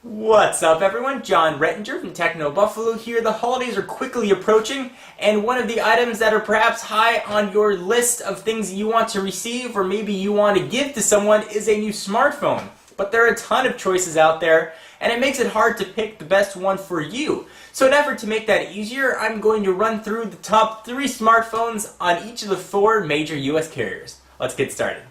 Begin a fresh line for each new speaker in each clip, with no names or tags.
What's up everyone, John Rettinger from Techno Buffalo here. The holidays are quickly approaching, and one of the items that are perhaps high on your list of things you want to receive or maybe you want to give to someone is a new smartphone. But there are a ton of choices out there, and it makes it hard to pick the best one for you. So in an effort to make that easier, I'm going to run through the top 3 smartphones on each of the 4 major US carriers. Let's get started.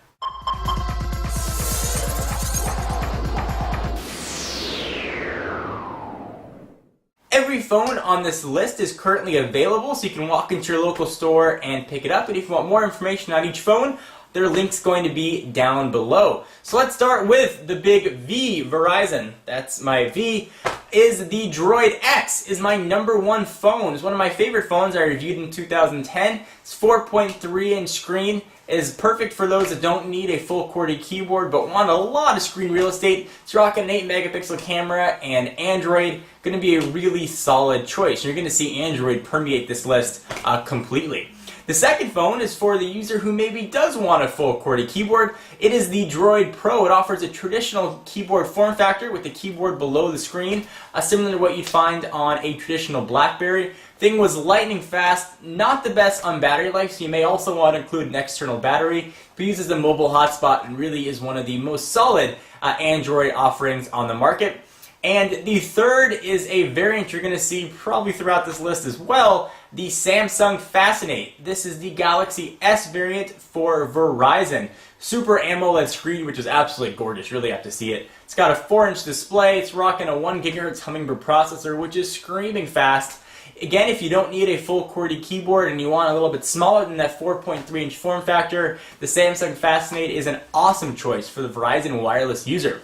Every phone on this list is currently available, so you can walk into your local store and pick it up. And if you want more information on each phone, their link's going to be down below. So let's start with the big V, Verizon. That's my V. Is the Droid X is my #1 phone. It's one of my favorite phones I reviewed in 2010. It's 4.3-inch screen. It is perfect for those that don't need a full QWERTY keyboard but want a lot of screen real estate. It's rocking an 8-megapixel camera and Android. Going to be a really solid choice. You're going to see Android permeate this list completely. The second phone is for the user who maybe does want a full QWERTY keyboard. It is the Droid Pro. It offers a traditional keyboard form factor with the keyboard below the screen, similar to what you'd find on a traditional BlackBerry. Thing was lightning fast, not the best on battery life, so you may also want to include an external battery. But it uses a mobile hotspot and really is one of the most solid Android offerings on the market. And the third is a variant you're going to see probably throughout this list as well, the Samsung Fascinate. This is the Galaxy S variant for Verizon. Super AMOLED screen, which is absolutely gorgeous. You really have to see it. It's got a 4-inch display. It's rocking a 1 GHz Hummingbird processor, which is screaming fast. Again, if you don't need a full QWERTY keyboard and you want a little bit smaller than that 4.3-inch form factor, the Samsung Fascinate is an awesome choice for the Verizon wireless user.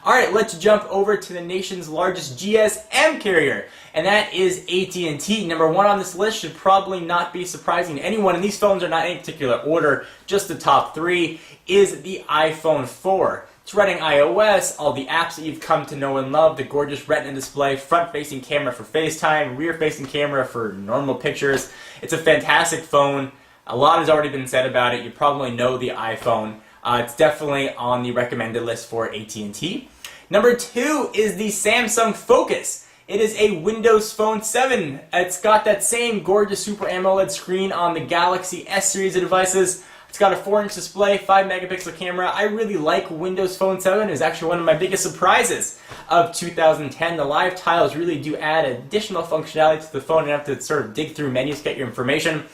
Alright, let's jump over to the nation's largest GSM carrier, and that is AT&T. #1 on this list should probably not be surprising to anyone, and these phones are not in any particular order, just the top 3, is the iPhone 4. It's running iOS, all the apps that you've come to know and love, the gorgeous Retina display, front-facing camera for FaceTime, rear-facing camera for normal pictures. It's a fantastic phone. A lot has already been said about it. You probably know the iPhone. It's definitely on the recommended list for AT&T. #2 is the Samsung Focus. It is a Windows Phone 7. It's got that same gorgeous Super AMOLED screen on the Galaxy S series of devices. It's got a 4-inch display, 5-megapixel camera. I really like Windows Phone 7. It was actually one of my biggest surprises of 2010. The live tiles really do add additional functionality to the phone. You have to sort of dig through menus to get your information.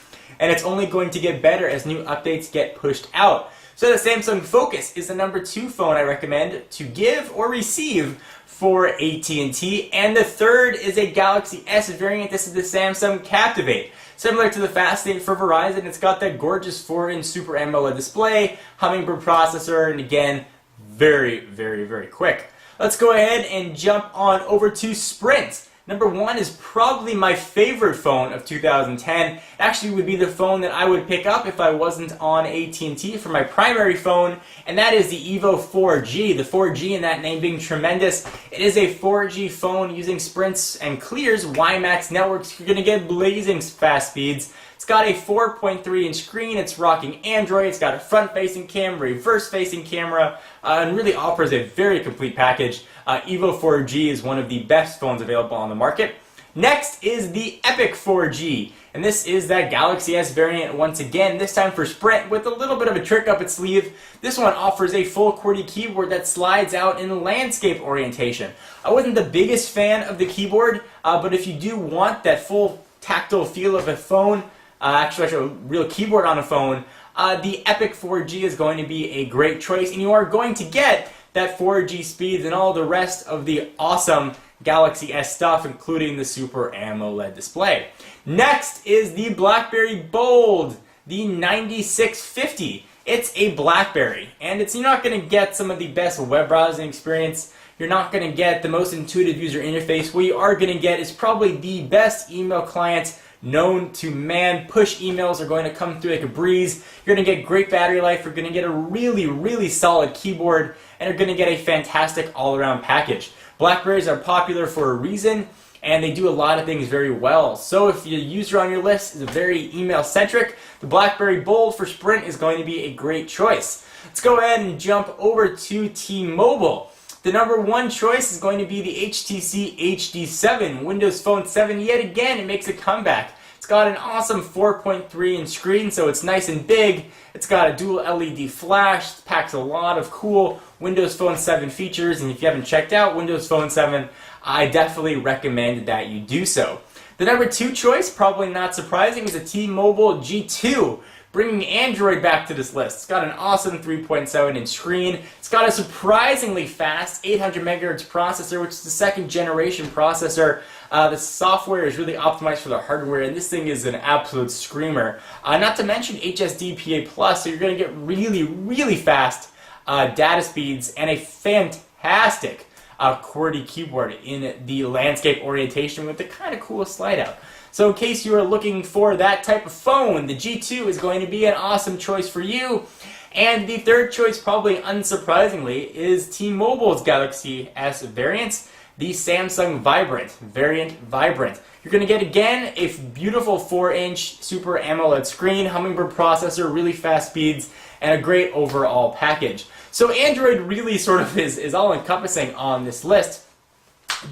And it's only going to get better as new updates get pushed out. So the Samsung Focus is the #2 phone I recommend to give or receive for AT&T. And the third is a Galaxy S variant. This is the Samsung Captivate. Similar to the Fascinate for Verizon, it's got that gorgeous 4-inch Super AMOLED display, Hummingbird processor, and again, very, very, very quick. Let's go ahead and jump on over to Sprint. #1 is probably my favorite phone of 2010. It actually would be the phone that I would pick up if I wasn't on AT&T for my primary phone, and that is the Evo 4G. The 4G in that name being tremendous. It is a 4G phone using Sprint's and Clear's WiMAX networks. You're going to get blazing fast speeds. It's got a 4.3-inch screen, it's rocking Android, it's got a front-facing camera, reverse-facing camera, and really offers a very complete package. Evo 4G is one of the best phones available on the market. Next is the Epic 4G, and this is that Galaxy S variant once again, this time for Sprint with a little bit of a trick up its sleeve. This one offers a full QWERTY keyboard that slides out in landscape orientation. I wasn't the biggest fan of the keyboard, but if you do want that full tactile feel of a phone, actually a real keyboard on a phone, the Epic 4G is going to be a great choice, and you are going to get that 4G speeds and all the rest of the awesome Galaxy S stuff, including the Super AMOLED display. Next is the BlackBerry Bold, the 9650. It's a BlackBerry, and you're not going to get some of the best web browsing experience. You're not going to get the most intuitive user interface. What you are going to get is probably the best email client known to man. Push emails are going to come through like a breeze. You're going to get great battery life. You're going to get a really, really solid keyboard, and you're going to get a fantastic all-around package. BlackBerries are popular for a reason, and they do a lot of things very well. So if your user on your list is very email-centric, the BlackBerry Bold for Sprint is going to be a great choice. Let's go ahead and jump over to T-Mobile. The number one choice is going to be the HTC HD7. Windows Phone 7, yet again, it makes a comeback. It's got an awesome 4.3-inch screen, so it's nice and big. It's got a dual LED flash, packs a lot of cool Windows Phone 7 features, and if you haven't checked out Windows Phone 7, I definitely recommend that you do so. The number two choice, probably not surprising, is a T-Mobile G2. Bringing Android back to this list. It's got an awesome 3.7-inch screen. It's got a surprisingly fast 800 MHz processor, which is the second generation processor. The software is really optimized for the hardware, and this thing is an absolute screamer. Not to mention HSDPA+, so you're going to get really, really fast data speeds and a fantastic QWERTY keyboard in the landscape orientation with the kind of cool slide out. So in case you are looking for that type of phone, the G2 is going to be an awesome choice for you. And the third choice, probably unsurprisingly, is T-Mobile's Galaxy S variants, the Samsung Vibrant, Vibrant. You're going to get, again, a beautiful 4-inch Super AMOLED screen, Hummingbird processor, really fast speeds, and a great overall package. So Android really sort of is all-encompassing on this list.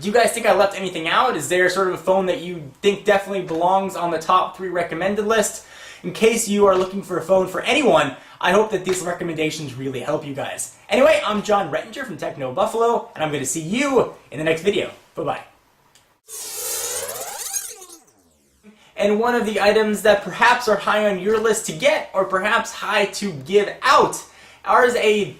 Do you guys think I left anything out? Is there sort of a phone that you think definitely belongs on the top 3 recommended list? In case you are looking for a phone for anyone, I hope that these recommendations really help you guys. Anyway, I'm John Rettinger from Techno Buffalo, and I'm going to see you in the next video. Bye-bye. And one of the items that perhaps are high on your list to get, or perhaps high to give out, are a